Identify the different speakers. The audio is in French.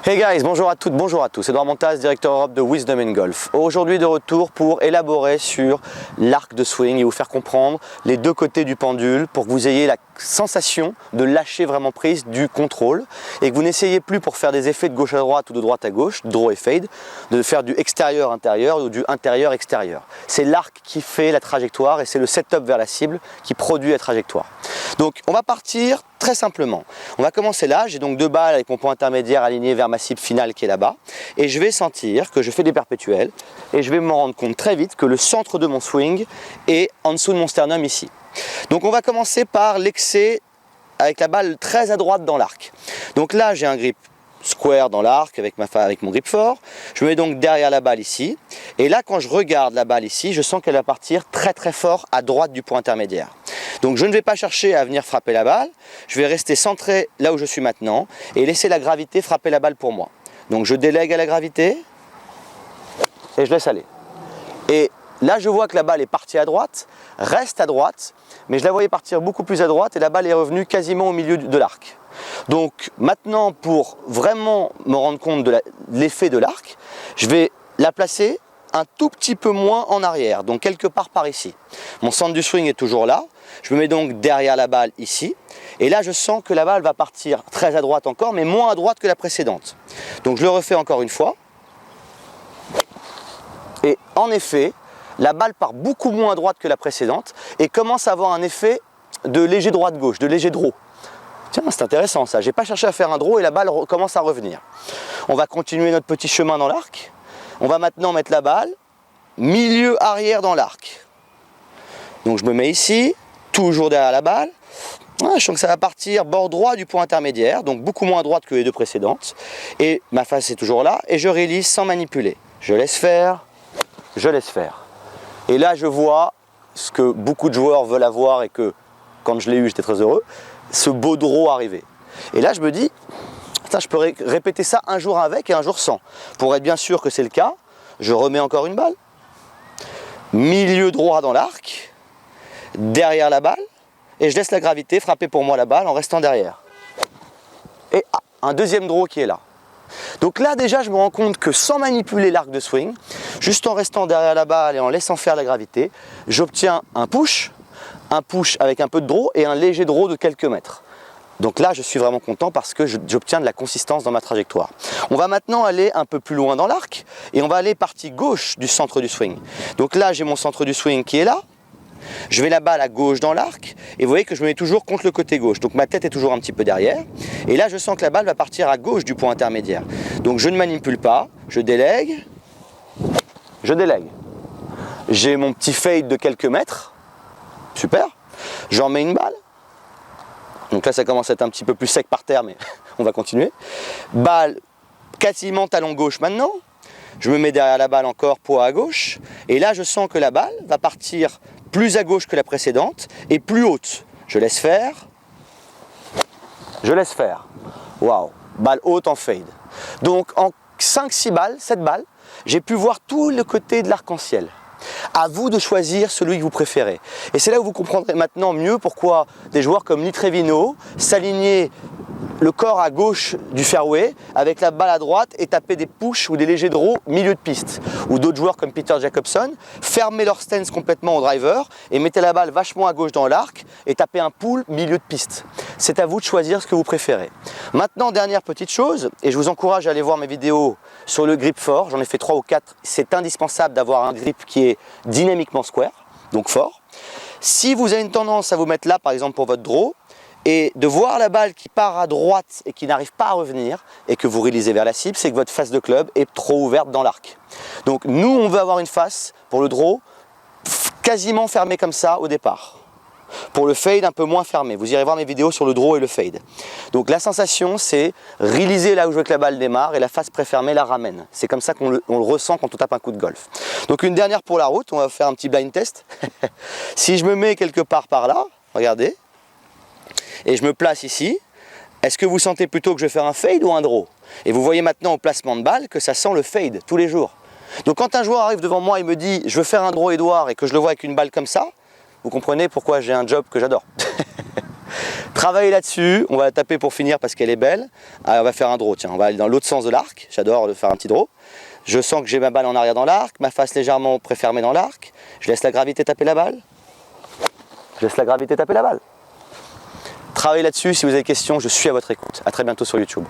Speaker 1: Hey guys, bonjour à toutes, bonjour à tous, Edouard Montas, directeur Europe de Wisdom in Golf. Aujourd'hui de retour pour élaborer sur l'arc de swing et vous faire comprendre les deux côtés du pendule pour que vous ayez la sensation de lâcher vraiment prise du contrôle et que vous n'essayez plus pour faire des effets de gauche à droite ou de droite à gauche, draw et fade, de faire du extérieur intérieur ou du intérieur extérieur. C'est l'arc qui fait la trajectoire et c'est le setup vers la cible qui produit la trajectoire. Donc on va partir très simplement. On va commencer là, j'ai donc deux balles avec mon point intermédiaire aligné vers ma cible finale qui est là-bas et je vais sentir que je fais des perpétuels et je vais me rendre compte très vite que le centre de mon swing est en dessous de mon sternum ici. Donc on va commencer par l'excès avec la balle très à droite dans l'arc. Donc là j'ai un grip square dans l'arc avec mon grip fort, je me mets donc derrière la balle ici et là quand je regarde la balle ici, je sens qu'elle va partir très très fort à droite du point intermédiaire. Donc je ne vais pas chercher à venir frapper la balle, je vais rester centré là où je suis maintenant et laisser la gravité frapper la balle pour moi. Donc je délègue à la gravité et je laisse aller. Et là je vois que la balle est partie à droite, reste à droite, mais je la voyais partir beaucoup plus à droite et la balle est revenue quasiment au milieu de l'arc. Donc maintenant pour vraiment me rendre compte de l'effet de l'arc, je vais la placer un tout petit peu moins en arrière, donc quelque part par ici. Mon centre du swing est toujours là, je me mets donc derrière la balle ici, et là je sens que la balle va partir très à droite encore, mais moins à droite que la précédente. Donc je le refais encore une fois, et en effet, la balle part beaucoup moins à droite que la précédente, et commence à avoir un effet de léger droite-gauche, de léger draw. Tiens, c'est intéressant ça, j'ai pas cherché à faire un draw et la balle commence à revenir. On va continuer notre petit chemin dans l'arc. On va maintenant mettre la balle milieu arrière dans l'arc. Donc je me mets ici, toujours derrière la balle. Je sens que ça va partir bord droit du point intermédiaire, donc beaucoup moins à droite que les deux précédentes. Et ma face est toujours là et je release sans manipuler. Je laisse faire, je laisse faire. Et là je vois ce que beaucoup de joueurs veulent avoir et que quand je l'ai eu j'étais très heureux, ce beau draw arriver. Et là je me dis, je peux répéter ça un jour avec et un jour sans. Pour être bien sûr que c'est le cas, je remets encore une balle. Milieu droit dans l'arc, derrière la balle, et je laisse la gravité frapper pour moi la balle en restant derrière. Et un deuxième draw qui est là. Donc là déjà je me rends compte que sans manipuler l'arc de swing, juste en restant derrière la balle et en laissant faire la gravité, j'obtiens un push avec un peu de draw et un léger draw de quelques mètres. Donc là je suis vraiment content parce que j'obtiens de la consistance dans ma trajectoire. On va maintenant aller un peu plus loin dans l'arc et on va aller partie gauche du centre du swing. Donc là j'ai mon centre du swing qui est là, je vais la balle à gauche dans l'arc et vous voyez que je me mets toujours contre le côté gauche. Donc ma tête est toujours un petit peu derrière et là je sens que la balle va partir à gauche du point intermédiaire. Donc je ne manipule pas, je délègue, je délègue. J'ai mon petit fade de quelques mètres, super, j'en mets une balle. Donc là ça commence à être un petit peu plus sec par terre mais on va continuer. Balle quasiment talon gauche maintenant. Je me mets derrière la balle encore, poids à gauche. Et là je sens que la balle va partir plus à gauche que la précédente et plus haute. Je laisse faire. Je laisse faire. Waouh, balle haute en fade. Donc en 5-6 balles, 7 balles, j'ai pu voir tout le côté de l'arc-en-ciel. À vous de choisir celui que vous préférez. Et c'est là où vous comprendrez maintenant mieux pourquoi des joueurs comme Lee Trevino s'alignaient le corps à gauche du fairway avec la balle à droite et taper des push ou des légers draws milieu de piste. Ou d'autres joueurs comme Peter Jacobson fermaient leur stance complètement au driver et mettaient la balle vachement à gauche dans l'arc et tapaient un pull milieu de piste. C'est à vous de choisir ce que vous préférez. Maintenant, dernière petite chose, et je vous encourage à aller voir mes vidéos sur le grip fort, j'en ai fait 3 ou 4, c'est indispensable d'avoir un grip qui est dynamiquement square, donc fort. Si vous avez une tendance à vous mettre là par exemple pour votre draw, et de voir la balle qui part à droite et qui n'arrive pas à revenir et que vous réalisez vers la cible, c'est que votre face de club est trop ouverte dans l'arc. Donc nous, on veut avoir une face pour le draw quasiment fermée comme ça au départ. Pour le fade, un peu moins fermé. Vous irez voir mes vidéos sur le draw et le fade. Donc la sensation, c'est réaliser là où je veux que la balle démarre et la face préfermée la ramène. C'est comme ça qu'on le ressent quand on tape un coup de golf. Donc une dernière pour la route, on va faire un petit blind test. Si je me mets quelque part par là, regardez, et je me place ici, est-ce que vous sentez plutôt que je vais faire un fade ou un draw? Et vous voyez maintenant au placement de balle que ça sent le fade tous les jours. Donc quand un joueur arrive devant moi et me dit je veux faire un draw Edouard et que je le vois avec une balle comme ça, vous comprenez pourquoi j'ai un job que j'adore. Travaillez là-dessus, on va la taper pour finir parce qu'elle est belle. Allez, on va faire un draw, tiens, on va aller dans l'autre sens de l'arc. J'adore faire un petit draw. Je sens que j'ai ma balle en arrière dans l'arc, ma face légèrement préfermée dans l'arc. Je laisse la gravité taper la balle. Je laisse la gravité taper la balle. Travaillez là-dessus, si vous avez des questions, je suis à votre écoute. A très bientôt sur YouTube.